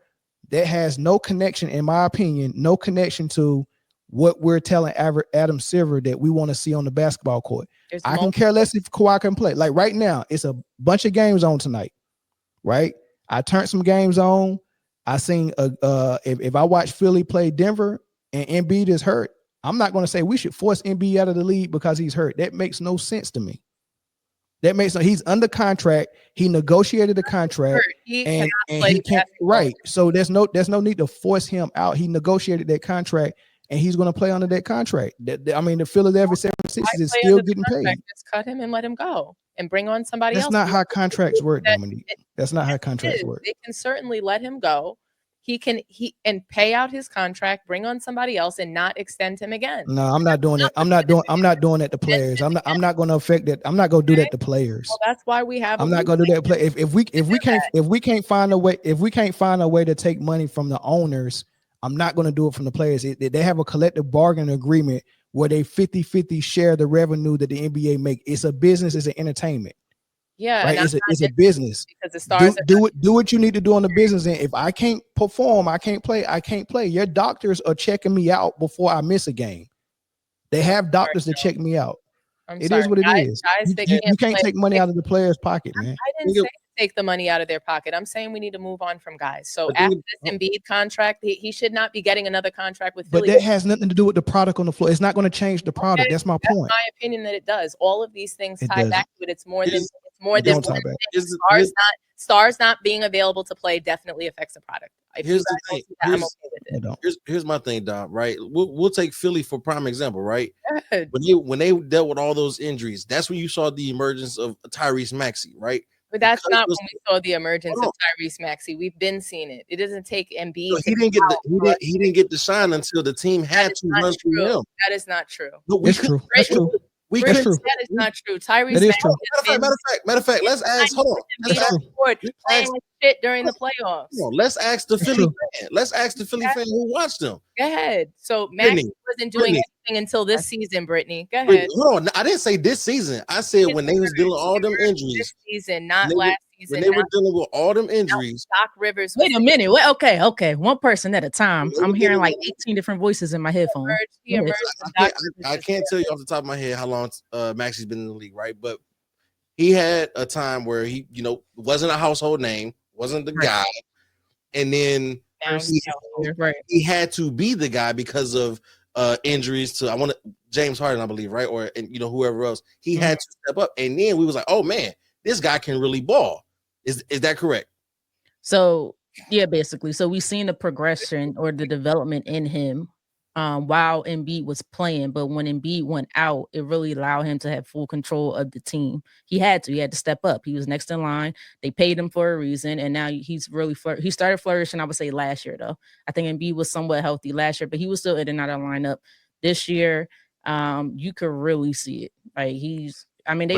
that has no connection, in my opinion, no connection to what we're telling Adam Silver that we want to see on the basketball court. I can care less if Kawhi can play. Like right now, it's a bunch of games on tonight, right? I turned some games on. I seen if I watch Philly play Denver and Embiid is hurt, I'm not going to say we should force Embiid out of the league because he's hurt. That makes no sense to me. He's under contract. He negotiated a contract and he can't. Right. So there's no need to force him out. He negotiated that contract and he's going to play under that contract. The Philadelphia 76ers is still getting paid. Just cut him and let him go and bring on somebody else. That's not how contracts work, Dominique. That's not how contracts work. They can certainly let him go he can pay out his contract, bring on somebody else, and not extend him again. No, I'm not doing it. I'm not doing that to players. I'm not going to affect that. I'm not going to do that to players. Well, that's why we have. I'm not going to do that. Play if we can't find a way to take money from the owners, I'm not going to do it from the players. They have a collective bargaining agreement where they 50-50 share the revenue that the NBA make. It's a business. It's an entertainment. Yeah, right. It's a business. Because the Stars do what you need to do on the business. And if I can't perform, I can't play. Your doctors are checking me out before I miss a game. They have doctors to check me out. It is what it is. You can't take money out of the player's pocket, man. I didn't say take the money out of their pocket. I'm saying we need to move on from guys. So after this Embiid contract, he should not be getting another contract with Philly. But that has nothing to do with the product on the floor. It's not going to change the product. That's my point. That's my opinion that it does. All of these things tie back to it. It's more than stars not being available to play definitely affects the product. Here's the thing. Here's my thing, Dom. Right, we'll take Philly for prime example. Right, when they dealt with all those injuries, that's when you saw the emergence of Tyrese Maxey. Right. But that's not when we saw the emergence of Tyrese Maxey. We've been seeing it. It doesn't take Embiid. So he didn't get the shine until the team had to run through him. That is not true. That's true. That's true. That is not true. Tyrese Maxey. Matter of fact, let's ask. Hold on. Playing like shit during the playoffs. Let's ask the Philly fan. Let's ask the Philly fan who watched them. Go ahead. So Maxey wasn't doing anything until this season, Britne. Go ahead. Hold on. I didn't say this season. I said when they was dealing with all them injuries. This season, not last season. When they were dealing with all them injuries. Doc Rivers. Wait a minute. Well, okay. One person at a time. I'm hearing like 18 different voices in my headphones. I can't tell you off the top of my head how long Maxey's been in the league, right? But he had a time where he, wasn't a household name, wasn't the guy, and then he had to be the guy because of injuries to James Harden, I believe, right? Or whoever else. He had to step up, and then we was like, oh man, this guy can really ball. Is that correct? So yeah, basically. So we've seen the progression or the development in him while Embiid was playing, but when Embiid went out, it really allowed him to have full control of the team. He had to step up. He was next in line. They paid him for a reason, and now he's really he started flourishing. I would say last year though. I think Embiid was somewhat healthy last year, but he was still in and out of lineup. This year, you could really see it. Like but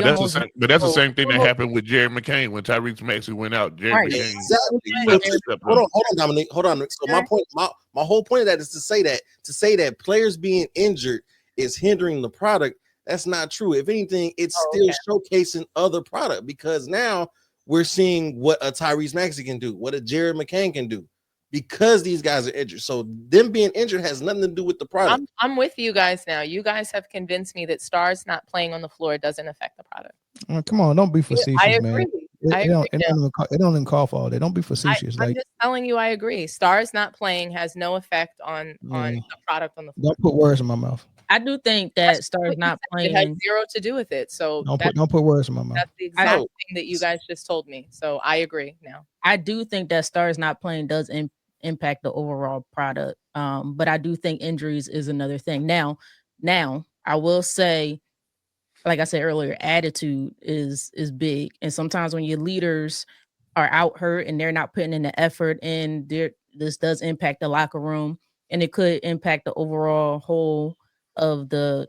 that's the same thing that happened with Jerry McCain when Tyrese Maxey went out. Jerry McCain. Exactly. Hold on, Dominique. Hold on. So my whole point of that is to say that players being injured is hindering the product. That's not true. If anything, it's still showcasing other product because now we're seeing what a Tyrese Maxey can do, what a Jerry McCain can do. Because these guys are injured. So them being injured has nothing to do with the product. I'm with you guys now. You guys have convinced me that stars not playing on the floor doesn't affect the product. Come on, don't be facetious, I agree. man. It don't even call for all that. Don't be facetious. I'm just telling you, I agree. Stars not playing has no effect on the product on the floor. Don't put words in my mouth. I do think that stars not playing it has zero to do with it. So don't put words in my mouth. That's the exact thing that you guys just told me. So I agree now. I do think that stars not playing does impact the overall product. But I do think injuries is another thing. Now I will say, like I said earlier, attitude is big. And sometimes when your leaders are out hurt and they're not putting in the effort, and this does impact the locker room, and it could impact the overall whole of the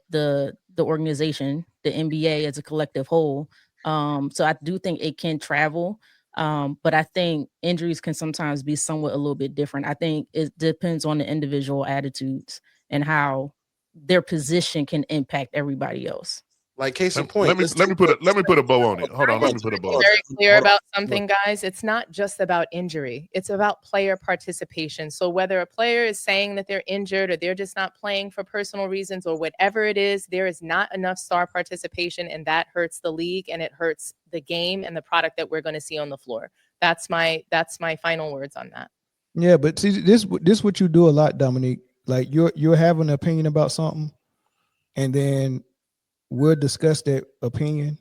organization, the NBA as a collective whole. So I do think it can travel. But I think injuries can sometimes be somewhat a little bit different. I think it depends on the individual attitudes and how their position can impact everybody else. Like case in point, let me put a bow on it. Hold on, let me put a bow. Very clear about something, guys. It's not just about injury. It's about player participation. So whether a player is saying that they're injured or they're just not playing for personal reasons or whatever it is, there is not enough star participation, and that hurts the league and it hurts the game and the product that we're going to see on the floor. That's my final words on that. Yeah, but see, this what you do a lot, Dominique. Like you're having an opinion about something, and then we'll discuss that opinion,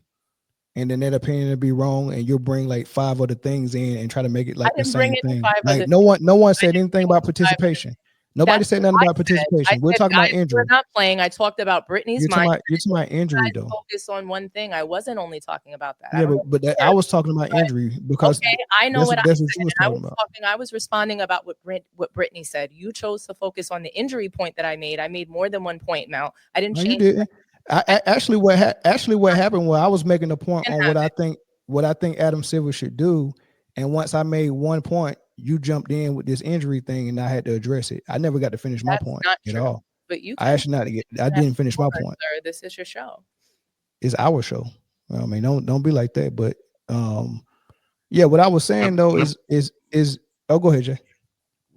and then that opinion will be wrong, and you'll bring like 5 other things in and try to make it like the same thing. Like no one said anything about participation. Nobody said nothing about participation. We're talking about injury. We're not playing. I talked about Britney's mind. You're talking about injury, though. Focus on one thing. I wasn't only talking about that. Yeah, I was talking about injury because I know what that's I what you was talking about. I was responding about what Britney said. You chose to focus on the injury point that I made. I made more than one point. Now I didn't change. You didn't. Actually, what happened was I was making a point on what I think Adam Silver should do, and once I made one point, you jumped in with this injury thing, and I had to address it. I never got to finish my point at all. But you, I actually I didn't finish my point. Sir, this is your show. It's our show. I mean, don't be like that. But yeah, what I was saying though is oh, go ahead, Jay.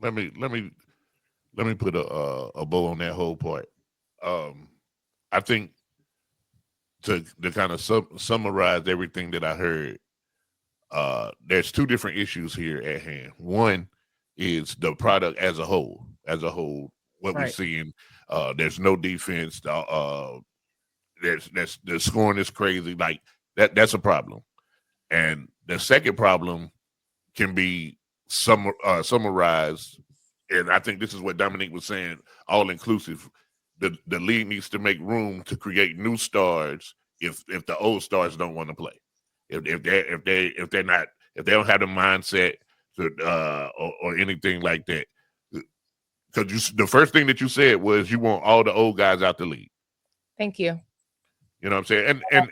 Let me put a bow on that whole part. I think to kind of summarize everything that I heard, there's two different issues here at hand. One is the product as a whole. What we're seeing, there's no defense. There's the scoring is crazy. Like that's a problem. And the second problem can be summarized, and I think this is what Dominque was saying, all inclusive. The league needs to make room to create new stars if the old stars don't want to play. If they don't have the mindset to, or anything like that. Because the first thing that you said was you want all the old guys out the league. Thank you. You know what I'm saying? And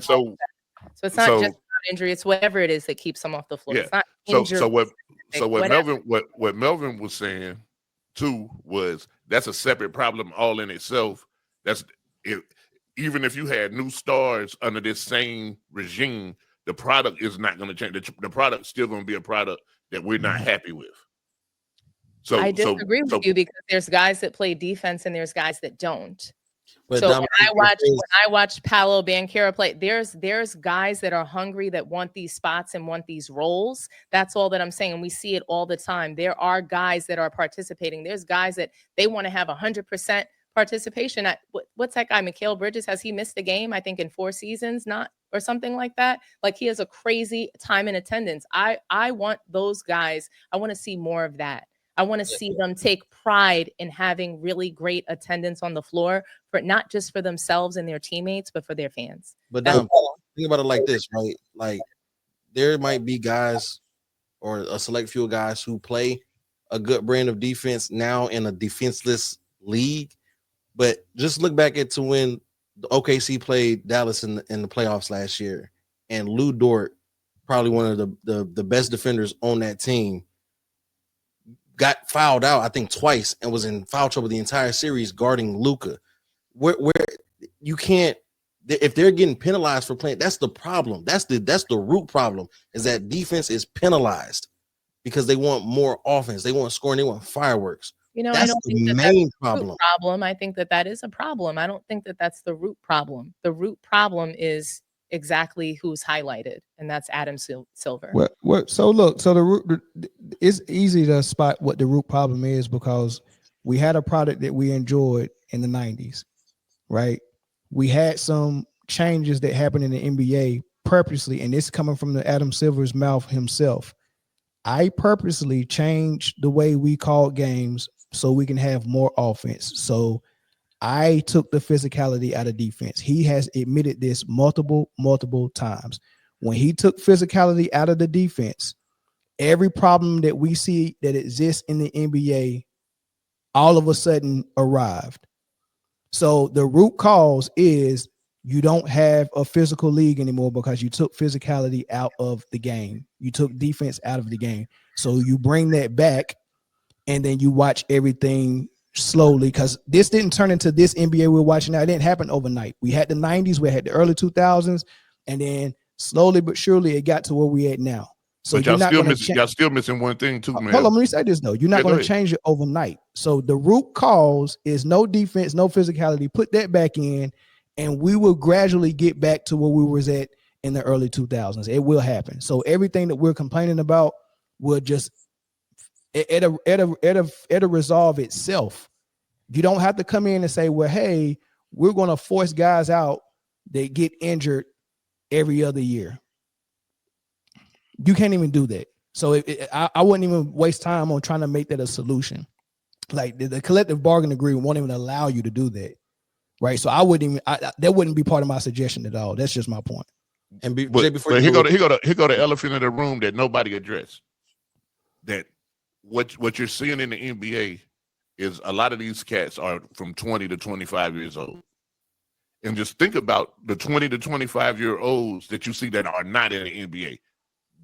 so it's not just about injury, it's whatever it is that keeps them off the floor. Yeah. It's not injury. What Melvin was saying too was that's a separate problem all in itself. That's it. Even if you had new stars under this same regime, the product is not going to change. The product's still going to be a product that we're not happy with. So I disagree with you because there's guys that play defense and there's guys that don't. But so when I watch Paolo Banchero play, there's guys that are hungry that want these spots and want these roles. That's all that I'm saying. And we see it all the time. There are guys that are participating. There's guys that they want to have 100% participation. What's that guy, Mikal Bridges? Has he missed a game? I think in 4 seasons, or something like that. Like he has a crazy time in attendance. I want those guys. I want to see more of that. I want to see them take pride in having really great attendance on the floor, for not just for themselves and their teammates, but for their fans. But think about it like this, right? Like there might be guys or a select few guys who play a good brand of defense now in a defenseless league. But just look back at to when the OKC played Dallas in the playoffs last year, and Lou Dort, probably one of the best defenders on that team, got fouled out, I think twice, and was in foul trouble the entire series guarding Luka. Where you can't, if they're getting penalized for playing, that's the problem. That's the root problem, is that defense is penalized because they want more offense, they want scoring, they want fireworks. You know, that's I don't think the that's main the root problem. I think that is a problem. I don't think that that's the root problem. The root problem is exactly who's highlighted, and that's Adam Silver. So the root, it's easy to spot what the root problem is because we had a product that we enjoyed in the 90s, right? We had some changes that happened in the NBA purposely, and this coming from the Adam Silver's mouth himself. I purposely changed the way we called games so we can have more offense. So I took the physicality out of defense. He has admitted this multiple times. When he took physicality out of the defense, every problem that we see that exists in the NBA all of a sudden arrived. So the root cause is you don't have a physical league anymore because you took physicality out of the game. You took defense out of the game. So you bring that back, and then you watch everything slowly, because this didn't turn into this NBA we're watching now. It didn't happen overnight. We had the 90s, we had the early 2000s, and then slowly but surely it got to where we at now. So but y'all still missing one thing too, man. Hold on, let me say this though. You're not going to change it overnight. So the root cause is no defense, no physicality. Put that back in, and we will gradually get back to where we was at in the early 2000s. It will happen. So everything that we're complaining about will just it'll resolve itself. You don't have to come in and say, well, hey, we're going to force guys out that get injured every other year. You can't even do that. So I wouldn't even waste time on trying to make that a solution. Like the collective bargaining agreement won't even allow you to do that, right? So I wouldn't even that wouldn't be part of my suggestion at all. That's just my point. And but here go the elephant in the room that nobody addressed. That what you're seeing in the NBA is a lot of these cats are from 20 to 25 years old. And just think about the 20 to 25-year-olds that you see that are not in the NBA.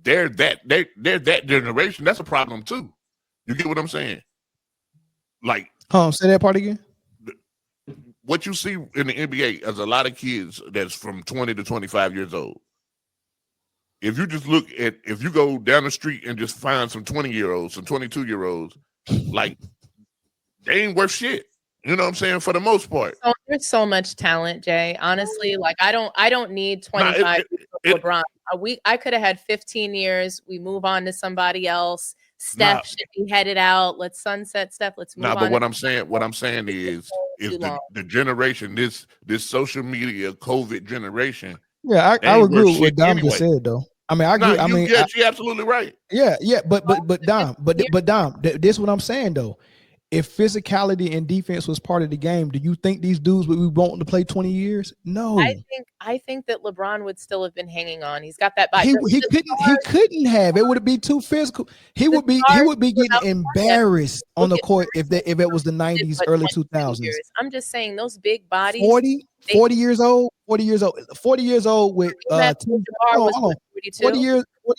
They're that generation. That's a problem too. You get what I'm saying? Like, say that part again. What you see in the NBA is a lot of kids that's from 20 to 25 years old. If you just if you go down the street and just find some 20-year-olds, some 22-year-olds, like they ain't worth shit. You know what I'm saying? For the most part. Oh, there's so much talent, Jay. Honestly, like I don't need 25 years of LeBron. I could have had 15 years. We move on to somebody else. Steph should be headed out. Let's sunset Steph. Let's move on. But what I'm saying is the generation, this social media COVID generation. Yeah, I agree with what Dom just said though. I mean, I agree. You're absolutely right. Yeah, but Dom, this is what I'm saying though. If physicality and defense was part of the game, do you think these dudes would be wanting to play 20 years? No. I think that LeBron would still have been hanging on. He's got that body. He couldn't have. It would be too physical. He would be getting embarrassed on the court if it was the 90s, early 2000s. I'm just saying those big bodies. 40 years old with 40 years old with 40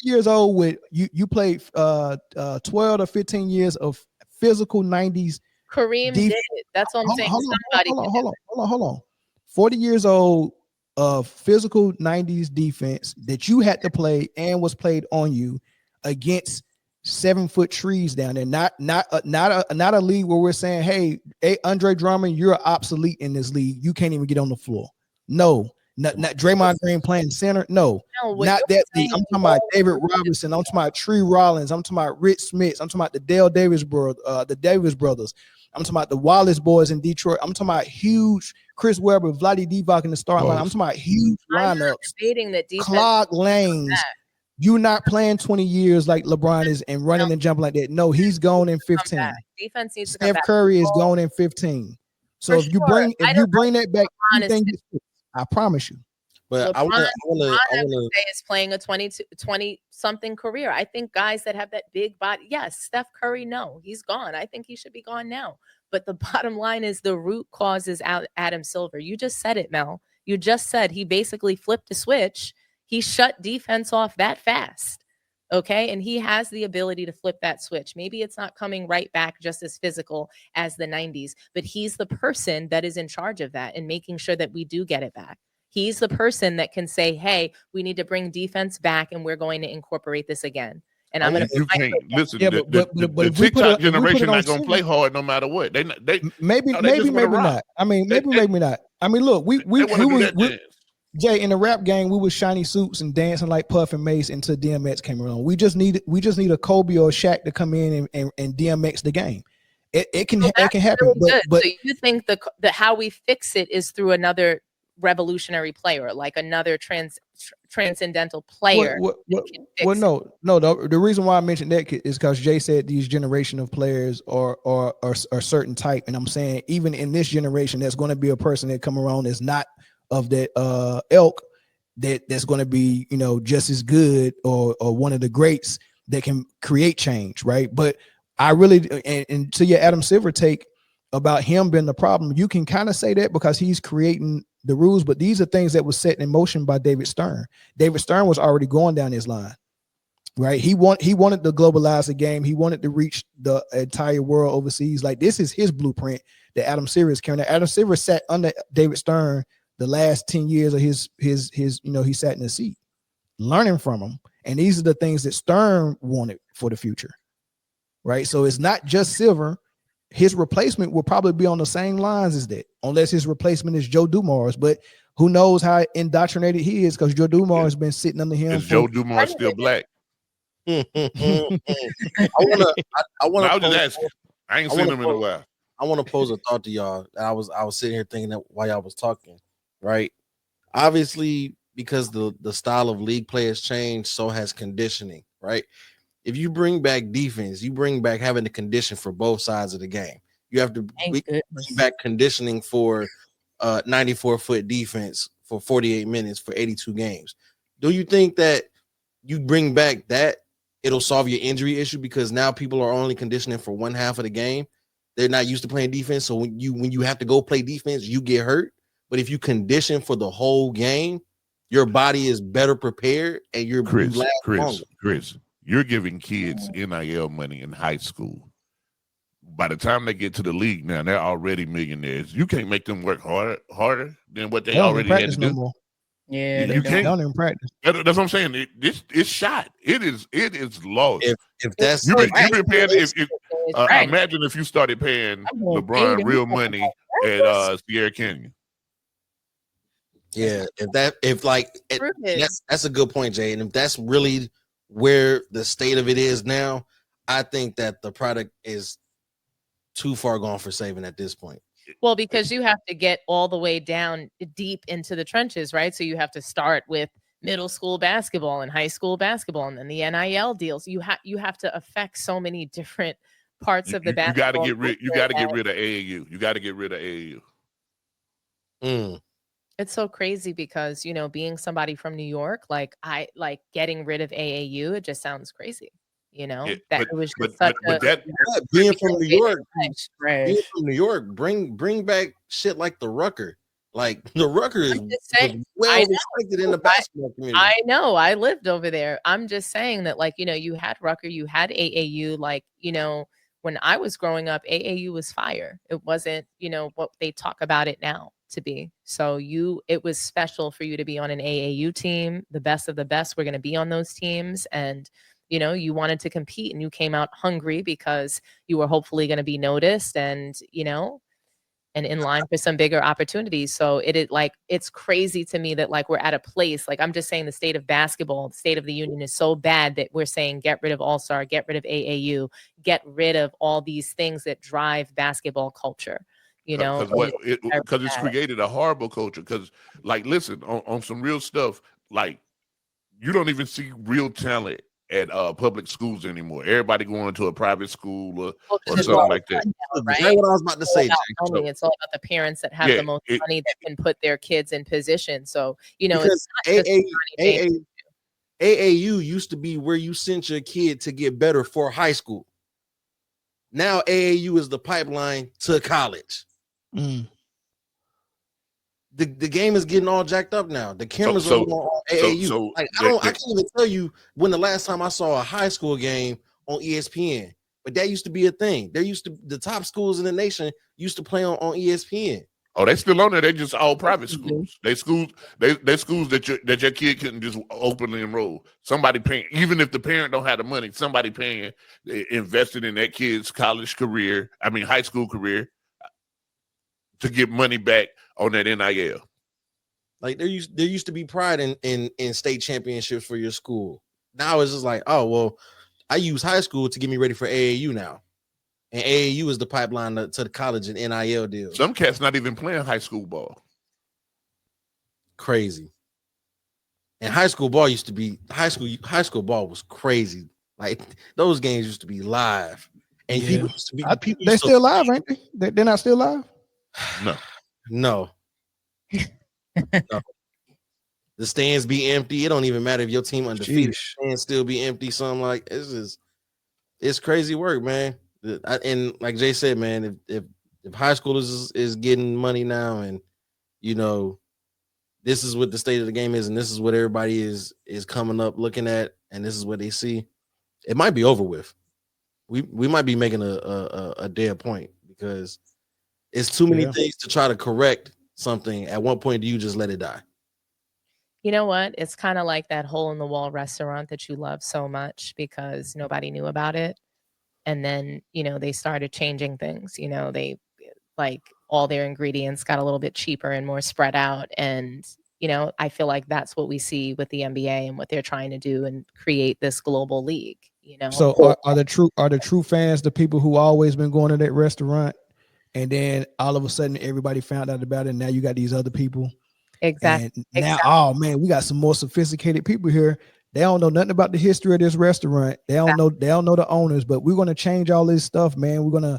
years old with you played 12 to 15 years of physical 90s. Kareem did it. That's what I'm saying. Hold on. 40 years old of physical 90s defense that you had to play and was played on you against 7-foot trees down there. Not a league where we're saying, hey, Andre Drummond, you're obsolete in this league. You can't even get on the floor. No. Not Draymond Green playing center. No, not that league. I'm talking about David Robinson. I'm talking about Tree Rollins. I'm talking about Rich Smith. I'm talking about the Dale Davis brothers. I'm talking about the Wallace boys in Detroit. I'm talking about huge Chris Webber, Vlade Divac in the starting line. I'm talking about huge lineups. Clog lanes. You're not playing 20 years like LeBron is and running and jumping like that. No, he's gone in 15. Defense needs to Steph Curry is gone in 15. So if you bring that back, I promise you. But I want to say is playing a 20 something career. I think guys that have that big body, yes, Steph Curry, no, he's gone. I think he should be gone now. But the bottom line is the root cause is Adam Silver. You just said it, Mel. You just said he basically flipped a switch. He shut defense off that fast. Okay. And he has the ability to flip that switch. Maybe it's not coming right back just as physical as the 90s, but he's the person that is in charge of that and making sure that we do get it back. He's the person that can say, hey, we need to bring defense back and we're going to incorporate this again. And I'm going to listen. The TikTok generation not going to play hard no matter what. They maybe not. I mean, maybe not. I mean, look, we Jay, in the rap game, we were shiny suits and dancing like Puff and Mace until DMX came around. We just need a Kobe or Shaq to come in and DMX the game. It can happen. Really but so you think the how we fix it is through another revolutionary player, like another transcendental player? No. The reason why I mentioned that is because Jay said these generation of players are certain type, and I'm saying even in this generation, there's going to be a person that come around that's not of that ilk that's going to be just as good or one of the greats that can create change, right? But I really and to your Adam Silver take about him being the problem, you can kind of say that because he's creating the rules, but these are things that was set in motion by David Stern. David Stern was already going down his line, right? He wanted to globalize the game. He wanted to reach the entire world overseas. Like this is his blueprint that Adam Silver is carrying. Adam Silver sat under David Stern the last 10 years of his he sat in the seat learning from him. And these are the things that Stern wanted for the future, right? So it's not just Silver. His replacement will probably be on the same lines as that, unless his replacement is Joe Dumars. But who knows how indoctrinated he is because Joe Dumars has been sitting under him. Is Joe Dumars still black? I was just asking. I ain't seen him in a while. I want to pose a thought to y'all. I was sitting here thinking that while y'all was talking, right? Obviously, because the style of league play has changed, so has conditioning, right? if you bring back defense, you bring back having the condition for both sides of the game. You have to bring back conditioning for 94-foot defense for 48 minutes for 82 games. Do you think that you bring back that it'll solve your injury issue, because now people are only conditioning for one half of the game? They're not used to playing defense, so when you have to go play defense, you get hurt. But if you condition for the whole game, your body is better prepared, and you last longer. Chris, you're giving kids NIL money in high school. By the time they get to the league now, they're already millionaires. You can't make them work harder than what they already had to do. No more. Yeah, you can't. Don't even practice. That's what I'm saying. It's shot. It is lost. If that's you've been paying. Imagine if you started paying LeBron real money at Sierra Canyon. Yeah, that's a good point, Jay. And if that's really where the state of it is now, I think that the product is too far gone for saving at this point. Well, because you have to get all the way down deep into the trenches, right? So you have to start with middle school basketball and high school basketball, and then the NIL deals. You have to affect so many different parts of the basketball. You got to get rid of AAU. You got to get rid of AAU. It's so crazy because, being somebody from New York, like I like getting rid of AAU. It just sounds crazy. Being from New York, bring back shit like the Rucker. Like the Rucker is well respected in the basketball community. I know, I lived over there. I'm just saying that, like, you had Rucker, you had AAU. Like, when I was growing up, AAU was fire. It wasn't, what they talk about it now to be. So it was special for you to be on an AAU team. The best of the best were going to be on those teams, and you wanted to compete, and you came out hungry because you were hopefully going to be noticed and, and in line for some bigger opportunities. So it's crazy to me that, like, we're at a place, like, I'm just saying the state of basketball, the state of the union is so bad that we're saying, get rid of All-Star, get rid of AAU, get rid of all these things that drive basketball culture. Because it's created a horrible culture. Because, like, listen, on some real stuff, like, you don't even see real talent at public schools anymore. Everybody going to a private school or something like that. Right? That's what I was about to say. It's all about the parents that have the most money that can put their kids in position. So, it's not just AAU used to be where you sent your kid to get better for high school. Now AAU is the pipeline to college. The game is getting all jacked up now. The cameras are on AAU. I can't even tell you when the last time I saw a high school game on ESPN. But that used to be a thing. The top schools in the nation used to play on ESPN. Oh, they still on there. They just all private schools. They schools that your kid couldn't just openly enroll. Somebody paying, even if the parent don't have the money, somebody paying, invested in that kid's high school career, to get money back on that NIL. Like there used to be pride in state championships for your school. Now it's just like, oh well, I use high school to get me ready for AAU now. And AAU is the pipeline to the college and NIL deal. Some cats not even playing high school ball. Crazy. And high school ball used to be high school ball was crazy. Like those games used to be live. And people used to be they're still live, ain't they? They're not still live? No. No. The stands be empty. It don't even matter if your team undefeated. Stands still be empty. Something like it's crazy work, man. And like Jay said, man, if high schoolers is getting money now, and this is what the state of the game is, and this is what everybody is coming up looking at, and this is what they see, it might be over with. We might be making a dead point because it's too many things to try to correct something. At one point, do you just let it die? You know what? It's kind of like that hole in the wall restaurant that you love so much because nobody knew about it. And then, they started changing things. They like all their ingredients got a little bit cheaper and more spread out. And, I feel like that's what we see with the NBA and what they're trying to do and create this global league, So are the true fans the people who always been going to that restaurant? And then all of a sudden everybody found out about it. And now you got these other people. Exactly. And now, oh man, we got some more sophisticated people here They don't know nothing about the history of this restaurant. They don't know the owners, but we're going to change all this stuff, man. We're going to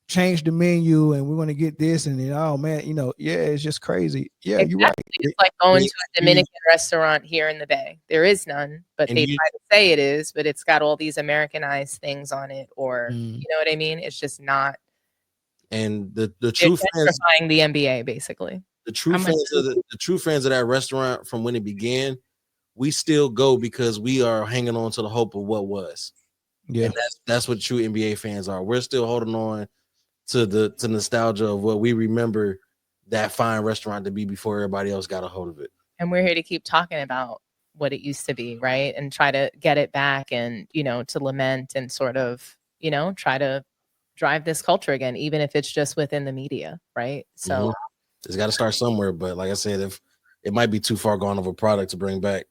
change the menu and we're going to get this and oh man, it's just crazy. Yeah, exactly. You're right. It's like going to a Dominican restaurant here in the Bay. There is none, but they try to say it is, but it's got all these Americanized things on it, or you know what I mean? It's just not. And the true fans, the NBA basically. The true fans of that restaurant from when it began, we still go because we are hanging on to the hope of what was. Yeah, and that's what true NBA fans are. We're still holding on to the nostalgia of what we remember that fine restaurant to be before everybody else got a hold of it. And we're here to keep talking about what it used to be, right? And try to get it back and, to lament and sort of, try to drive this culture again, even if it's just within the media, right? So it's got to start somewhere. But like I said, if it might be too far gone of a product to bring back.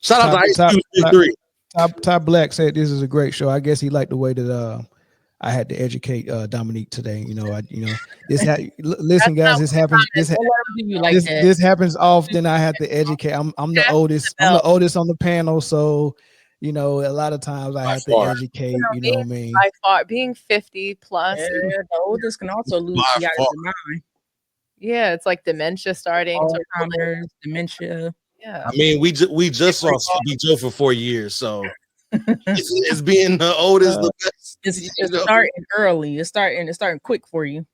Shout out to Ice Top Black said this is a great show. I guess he liked the way that I had to educate Dominique today. Listen, guys, this happens. This happens often. I have to educate. I'm the oldest. I'm the oldest on the panel, so a lot of times I have to educate. You know what I mean? By far, being 50 plus, the oldest can also lose the mind. Yeah, it's like dementia starting. Alzheimer's, dementia. Yeah. I mean, we just saw Sleepy Joe for 4 years, so it's being the oldest, the best. It's starting early. It's starting quick for you.